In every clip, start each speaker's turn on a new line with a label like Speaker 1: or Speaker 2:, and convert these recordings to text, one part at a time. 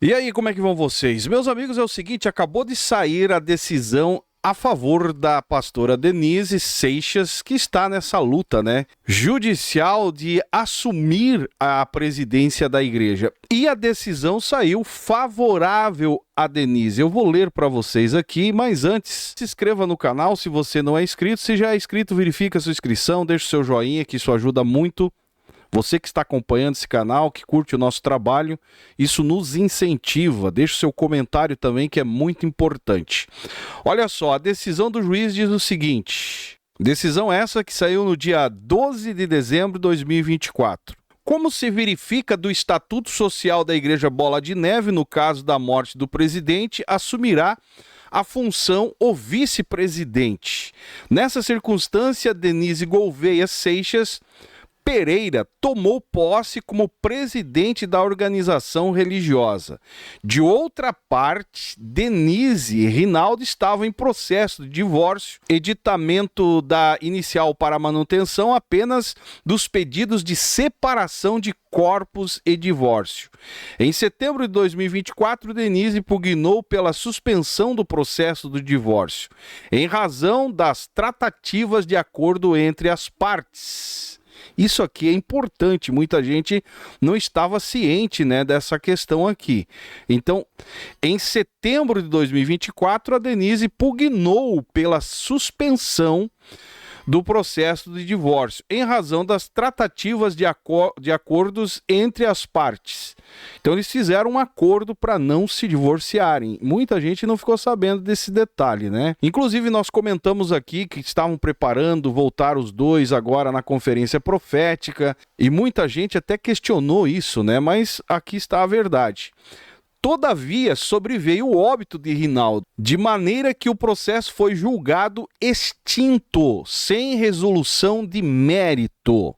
Speaker 1: E aí, como é que vão vocês? Meus amigos, é o seguinte, acabou de sair a decisão a favor da pastora Denise Seixas, que está nessa luta, né, judicial de assumir a presidência da igreja. E a decisão saiu favorável a Denise. Eu vou ler para vocês aqui, mas antes, se inscreva no canal se você não é inscrito. Se já é inscrito, verifica a sua inscrição, deixa o seu joinha, que isso ajuda muito. Você que está acompanhando esse canal, que curte o nosso trabalho, isso nos incentiva. Deixe o seu comentário também, que é muito importante. Olha só, a decisão do juiz diz o seguinte. Decisão essa que saiu no dia 12 de dezembro de 2024. Como se verifica do Estatuto Social da Igreja Bola de Neve, no caso da morte do presidente, assumirá a função o vice-presidente. Nessa circunstância, Denise Gouveia Seixas Pereira tomou posse como presidente da organização religiosa. De outra parte, Denise e Rinaldo estavam em processo de divórcio, editamento da inicial para manutenção apenas dos pedidos de separação de corpos e divórcio. Em setembro de 2024, Denise pugnou pela suspensão do processo do divórcio, em razão das tratativas de acordo entre as partes. Isso aqui é importante, muita gente não estava ciente, né, dessa questão aqui. Então, em setembro de 2024, a Denise pugnou pela suspensão do processo de divórcio, em razão das tratativas de acordos entre as partes. Então eles fizeram um acordo para não se divorciarem. Muita gente não ficou sabendo desse detalhe, né? Inclusive nós comentamos aqui que estavam preparando voltar os dois agora na conferência profética, e muita gente até questionou isso, né? Mas aqui está a verdade. Todavia, sobreveio o óbito de Rinaldo, de maneira que o processo foi julgado extinto, sem resolução de mérito.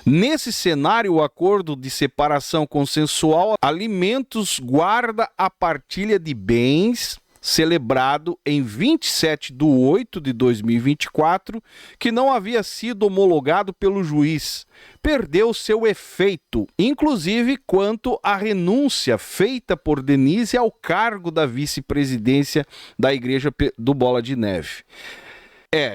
Speaker 1: Nesse cenário, o acordo de separação consensual alimentos guarda a partilha de bens celebrado em 27 de 8 de 2024, que não havia sido homologado pelo juiz, perdeu seu efeito, inclusive quanto à renúncia feita por Denise ao cargo da vice-presidência da Igreja do Bola de Neve.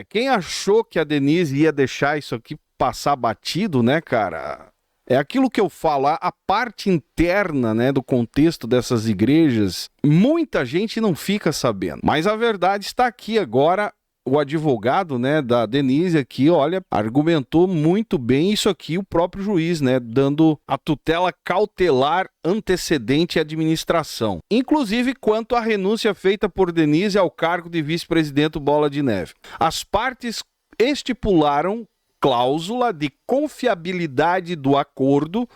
Speaker 1: Quem achou que a Denise ia deixar isso aqui passar batido, né, cara? É aquilo que eu falo, a parte interna, né, do contexto dessas igrejas, muita gente não fica sabendo. Mas a verdade está aqui agora. O advogado, né, da Denise aqui, olha, argumentou muito bem isso aqui, o próprio juiz, né, dando a tutela cautelar antecedente à administração. Inclusive quanto à renúncia feita por Denise ao cargo de vice-presidente do Bola de Neve. As partes estipularam cláusula de confiabilidade do acordo.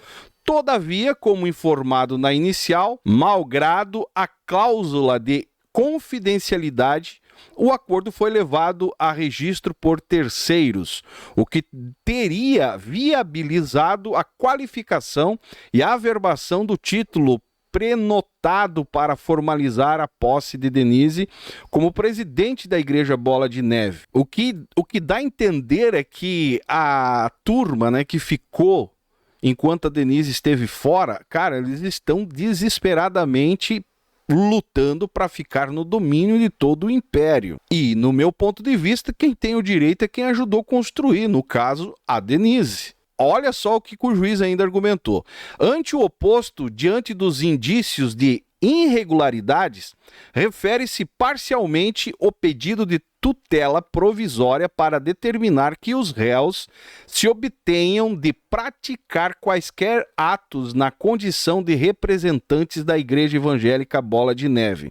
Speaker 1: Todavia, como informado na inicial, malgrado a cláusula de confidencialidade, o acordo foi levado a registro por terceiros, o que teria viabilizado a qualificação e a averbação do título prenotado para formalizar a posse de Denise como presidente da Igreja Bola de Neve. O que dá a entender é que a turma, né, que ficou enquanto a Denise esteve fora, cara, eles estão desesperadamente lutando para ficar no domínio de todo o império. E, no meu ponto de vista, quem tem o direito é quem ajudou a construir, no caso, a Denise. Olha só o que o juiz ainda argumentou. Ante o oposto, diante dos indícios de irregularidades, refere-se parcialmente o pedido de tutela provisória para determinar que os réus se obtenham de praticar quaisquer atos na condição de representantes da Igreja Evangélica Bola de Neve.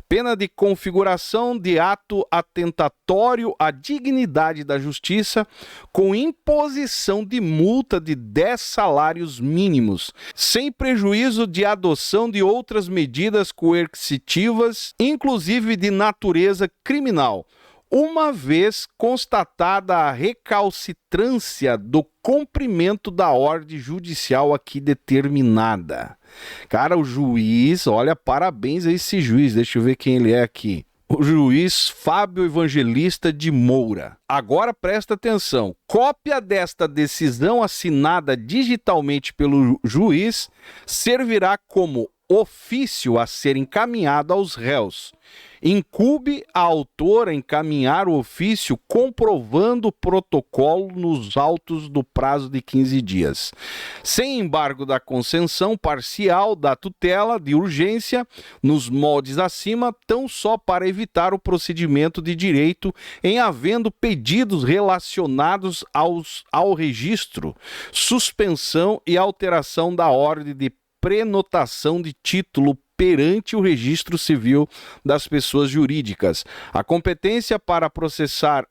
Speaker 1: Pena de configuração de ato atentatório à dignidade da justiça, com imposição de multa de 10 salários mínimos, sem prejuízo de adoção de outras medidas coercitivas, inclusive de natureza criminal, uma vez constatada a recalcitrância do cumprimento da ordem judicial aqui determinada. Cara, o juiz, olha, parabéns a esse juiz, deixa eu ver quem ele é aqui. O juiz Fábio Evangelista de Moura. Agora presta atenção, cópia desta decisão assinada digitalmente pelo juiz servirá como ofício a ser encaminhado aos réus. Incumbe a autora encaminhar o ofício comprovando o protocolo nos autos do prazo de 15 dias. Sem embargo da concessão parcial da tutela de urgência, nos moldes acima, tão só para evitar o procedimento de direito em havendo pedidos relacionados ao registro, suspensão e alteração da ordem de prenotação de título perante o registro civil das pessoas jurídicas. A competência para processar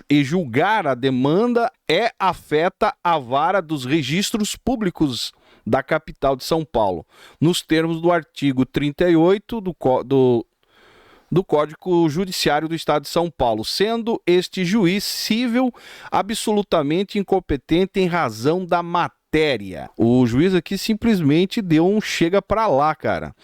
Speaker 1: e julgar a demanda afeta a vara dos registros públicos da capital de São Paulo, nos termos do artigo 38 do Código Judiciário do Estado de São Paulo, sendo este juiz civil absolutamente incompetente em razão da matéria. O juiz aqui simplesmente deu um chega pra lá, cara.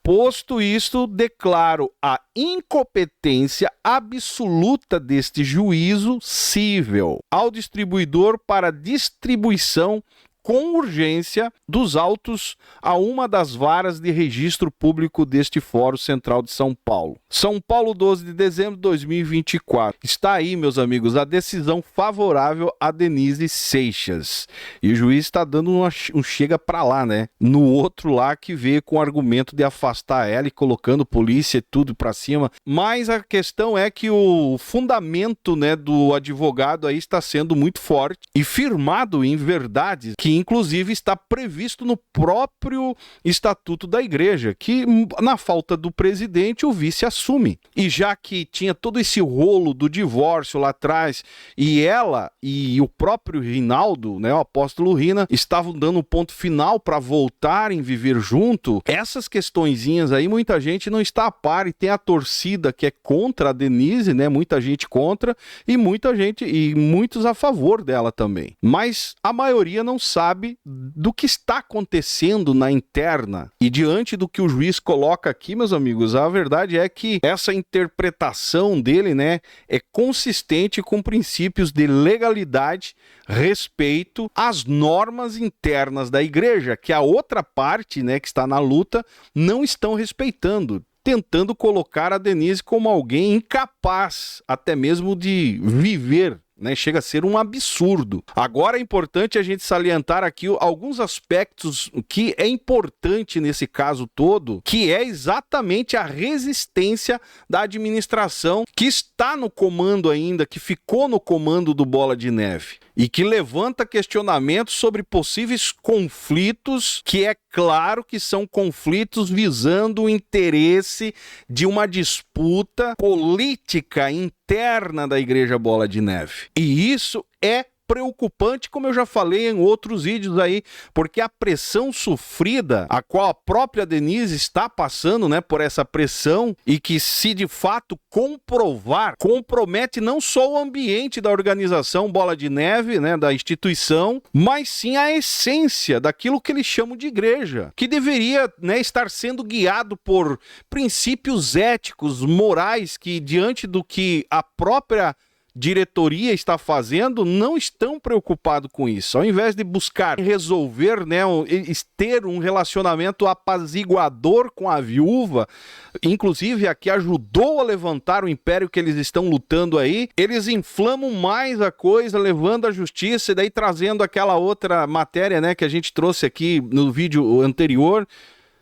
Speaker 1: Posto isto, declaro a incompetência absoluta deste juízo cível ao distribuidor para distribuição com urgência dos autos a uma das varas de registro público deste Fórum Central de São Paulo. São Paulo, 12 de dezembro de 2024. Está aí, meus amigos, a decisão favorável a Denise Seixas. E o juiz está dando um chega pra lá, né? No outro lá que veio com o argumento de afastar ela e colocando polícia e tudo pra cima. Mas a questão é que o fundamento, né, do advogado aí está sendo muito forte e firmado em verdade, que inclusive está previsto no próprio estatuto da igreja, que na falta do presidente o vice assume. E já que tinha todo esse rolo do divórcio lá atrás, e ela e o próprio Rinaldo, né, o apóstolo Rina, estavam dando um ponto final para voltarem a viver junto, essas questõezinhas aí muita gente não está a par, e tem a torcida que é contra a Denise, né, muita gente contra, e muitos a favor dela também. Mas a maioria não sabe do que está acontecendo na interna. E diante do que o juiz coloca aqui, meus amigos, a verdade é que essa interpretação dele, né, é consistente com princípios de legalidade, respeito às normas internas da igreja, que a outra parte, né, que está na luta, não estão respeitando, tentando colocar a Denise como alguém incapaz até mesmo de viver, né? Chega a ser um absurdo. Agora é importante a gente salientar aqui alguns aspectos que é importante nesse caso todo, que é exatamente a resistência da administração que está no comando ainda, que ficou no comando do Bola de Neve, e que levanta questionamentos sobre possíveis conflitos, que é claro que são conflitos visando o interesse de uma disputa política interna da Igreja Bola de Neve. E isso é preocupante, como eu já falei em outros vídeos aí, porque a pressão sofrida, a qual a própria Denise está passando, né, por essa pressão, e que se de fato comprovar, compromete não só o ambiente da organização Bola de Neve, né, da instituição, mas sim a essência daquilo que eles chamam de igreja, que deveria, né, estar sendo guiado por princípios éticos, morais, que diante do que a própria diretoria está fazendo, não estão preocupados com isso. Ao invés de buscar resolver, né, ter um relacionamento apaziguador com a viúva, inclusive a que ajudou a levantar o império que eles estão lutando aí, eles inflamam mais a coisa, levando a justiça, e daí trazendo aquela outra matéria, né, que a gente trouxe aqui no vídeo anterior,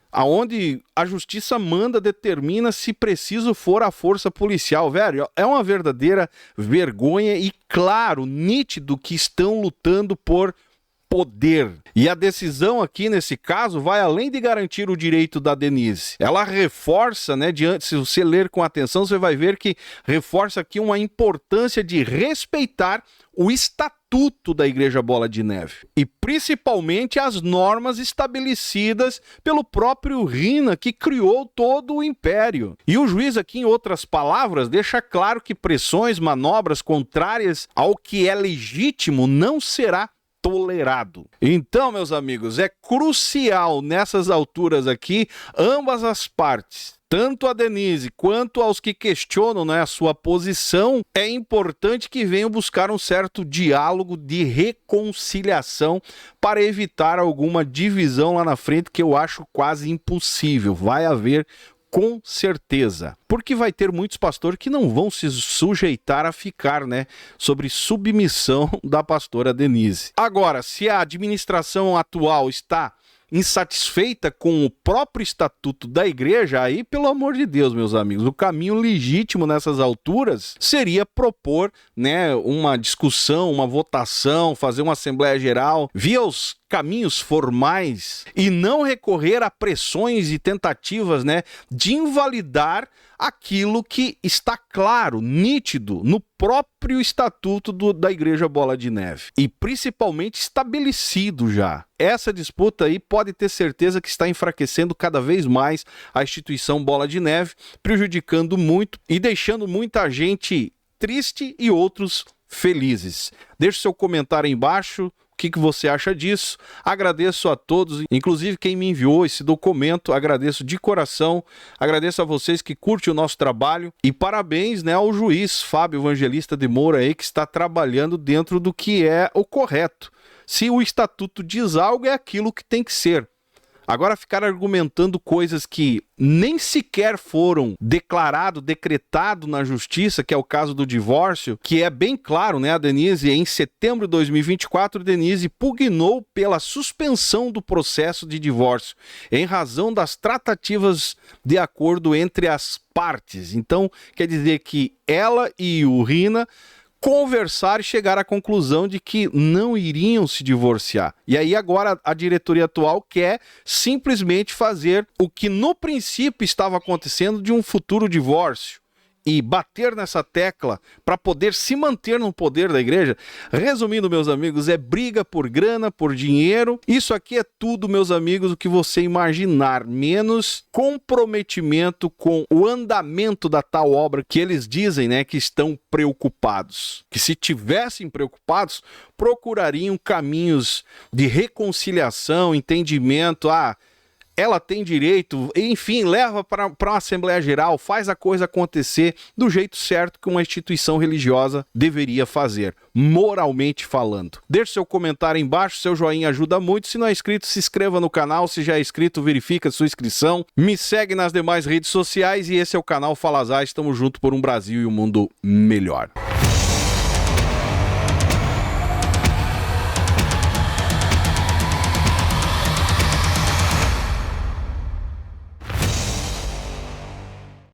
Speaker 1: aonde a justiça determina se preciso for a força policial. Velho, é uma verdadeira vergonha e claro, nítido que estão lutando por poder. E a decisão aqui, nesse caso, vai além de garantir o direito da Denise. Ela reforça, né, se você ler com atenção, você vai ver que reforça aqui uma importância de respeitar o estatuto da Igreja Bola de Neve e principalmente as normas estabelecidas pelo próprio Rina, que criou todo o império. E o juiz aqui, em outras palavras, deixa claro que pressões, manobras contrárias ao que é legítimo não será tolerado. Então, meus amigos, é crucial nessas alturas aqui, ambas as partes tanto a Denise quanto aos que questionam, né, a sua posição, é importante que venham buscar um certo diálogo de reconciliação para evitar alguma divisão lá na frente, que eu acho quase impossível. Vai haver com certeza, porque vai ter muitos pastores que não vão se sujeitar a ficar, né, sobre submissão da pastora Denise. Agora, se a administração atual está insatisfeita com o próprio estatuto da igreja, aí, pelo amor de Deus, meus amigos, o caminho legítimo nessas alturas seria propor, né, uma discussão, uma votação, fazer uma assembleia geral, via os caminhos formais e não recorrer a pressões e tentativas, né, de invalidar aquilo que está claro, nítido, no próprio estatuto da Igreja Bola de Neve e principalmente estabelecido já. Essa disputa aí pode ter certeza que está enfraquecendo cada vez mais a instituição Bola de Neve, prejudicando muito e deixando muita gente triste e outros felizes. Deixe seu comentário aí embaixo. O que você acha disso? Agradeço a todos, inclusive quem me enviou esse documento, agradeço de coração, agradeço a vocês que curtem o nosso trabalho e parabéns, né, ao juiz Fábio Evangelista de Moura aí, que está trabalhando dentro do que é o correto. Se o estatuto diz algo, é aquilo que tem que ser. Agora ficar argumentando coisas que nem sequer foram decretado na justiça, que é o caso do divórcio, que é bem claro, né? A Denise, em setembro de 2024, Denise pugnou pela suspensão do processo de divórcio, em razão das tratativas de acordo entre as partes. Então, quer dizer que ela e o Rina conversar e chegar à conclusão de que não iriam se divorciar. E aí agora a diretoria atual quer simplesmente fazer o que no princípio estava acontecendo de um futuro divórcio e bater nessa tecla para poder se manter no poder da igreja. Resumindo, meus amigos, é briga por grana, por dinheiro. Isso aqui é tudo, meus amigos, o que você imaginar, menos comprometimento com o andamento da tal obra que eles dizem, né, que estão preocupados. Que se tivessem preocupados, procurariam caminhos de reconciliação, entendimento, ela tem direito, enfim, leva para uma Assembleia Geral, faz a coisa acontecer do jeito certo que uma instituição religiosa deveria fazer, moralmente falando. Deixe seu comentário aí embaixo, seu joinha ajuda muito. Se não é inscrito, se inscreva no canal. Se já é inscrito, verifica sua inscrição. Me segue nas demais redes sociais e esse é o canal Fala Zaz. Estamos juntos por um Brasil e um mundo melhor.